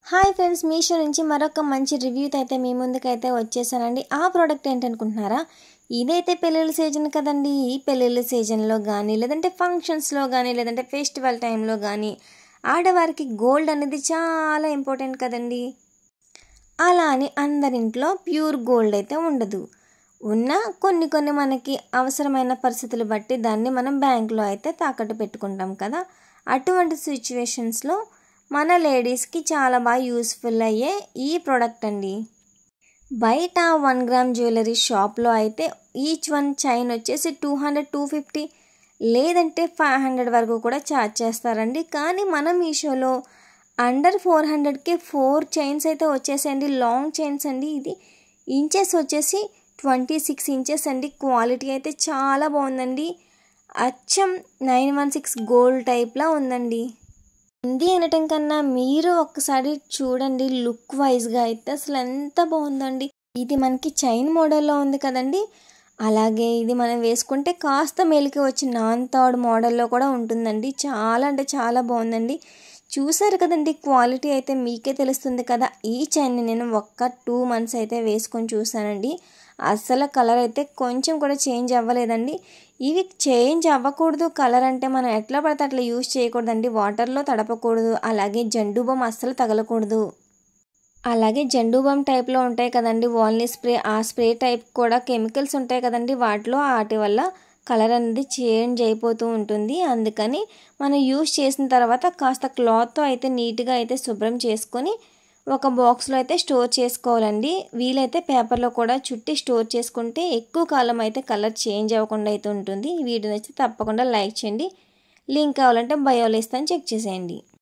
Hi friends, Meesho నుంచి మరొక మంచి రివ్యూతో అయితే మీ ముందుకైతే వచ్చేసానండి. ఆ ప్రోడక్ట్ ఏంటనుకుంటున్నారా? ఇదైతే పెళ్ళిళ్ళ సీజన్ కదండి. ఈ పెళ్ళిళ్ళ సీజన్లో కానీ, లేదంటే ఫంక్షన్స్లో కానీ, లేదంటే ఫెస్టివల్ టైంలో కానీ ఆడవారికి గోల్డ్ అనేది చాలా ఇంపార్టెంట్ కదండి. అలా అని అందరింట్లో ప్యూర్ గోల్డ్ అయితే ఉండదు. ఉన్న కొన్ని మనకి అవసరమైన పరిస్థితులు బట్టి దాన్ని మనం బ్యాంకులో అయితే తాకట్టు పెట్టుకుంటాం కదా. అటువంటి సిచ్యువేషన్స్లో మన లేడీస్కి చాలా బాగా యూస్ఫుల్ అయ్యే ఈ ప్రోడక్ట్ అండి. బయట 1 గ్రామ్ జ్యువెలరీ షాప్లో అయితే ఈచ్ వన్ చైన్ వచ్చేసి 200, 250 లేదంటే 500 వరకు కూడా ఛార్జ్ చేస్తారండి. కానీ మన మీషోలో అండర్ 400కే 4 చైన్స్ అయితే వచ్చేసాయండి. లాంగ్ చైన్స్ అండి. ఇది ఇంచెస్ వచ్చేసి 26 ఇంచెస్ అండి. క్వాలిటీ అయితే చాలా బాగుందండి. అచ్చం 916 గోల్డ్ టైప్లా ఉందండి. ఉంది అనటం కన్నా మీరు ఒక్కసారి చూడండి. లుక్ వైజ్గా అయితే అసలు ఎంత బాగుందండి. ఇది మనకి చైన్ మోడల్లో ఉంది కదండి. అలాగే ఇది మనం వేసుకుంటే కాస్త మెలికి వచ్చి నాన్ థర్డ్ మోడల్లో కూడా ఉంటుందండి. చాలా అంటే చాలా బాగుందండి. చూసారు కదండి, క్వాలిటీ అయితే మీకే తెలుస్తుంది కదా. ఈ చైన్ని నేను ఒక్క 2 months అయితే వేసుకొని చూసానండి. అస్సలు కలర్ అయితే కొంచెం కూడా చేంజ్ అవ్వలేదండి. ఇవి చేంజ్ అవ్వకూడదు కలర్ అంటే మనం ఎట్లా పడితే అట్లా యూజ్ చేయకూడదండి. వాటర్లో తడపకూడదు. అలాగే జండు బామ్ అస్సలు తగలకూడదు. అలాగే జండు బామ్ టైప్లో ఉంటాయి కదండి, వాల్నీ స్ప్రే, ఆ స్ప్రే టైప్ కూడా కెమికల్స్ ఉంటాయి కదండి. వాటి వల్ల కలర్ అనేది చేంజ్ అయిపోతూ ఉంటుంది. అందుకని మనం యూజ్ చేసిన తర్వాత కాస్త క్లాత్తో అయితే నీట్గా అయితే శుభ్రం చేసుకొని ఒక బాక్స్లో అయితే స్టోర్ చేసుకోవాలండి. వీలైతే పేపర్లో కూడా చుట్టి స్టోర్ చేసుకుంటే ఎక్కువ కాలం అయితే కలర్ చేంజ్ అవ్వకుండా అయితే ఉంటుంది. వీడియో నచ్చితే తప్పకుండా లైక్ చేయండి. లింక్ కావాలంటే బయోలో ఇస్తాను, చెక్ చేసేయండి.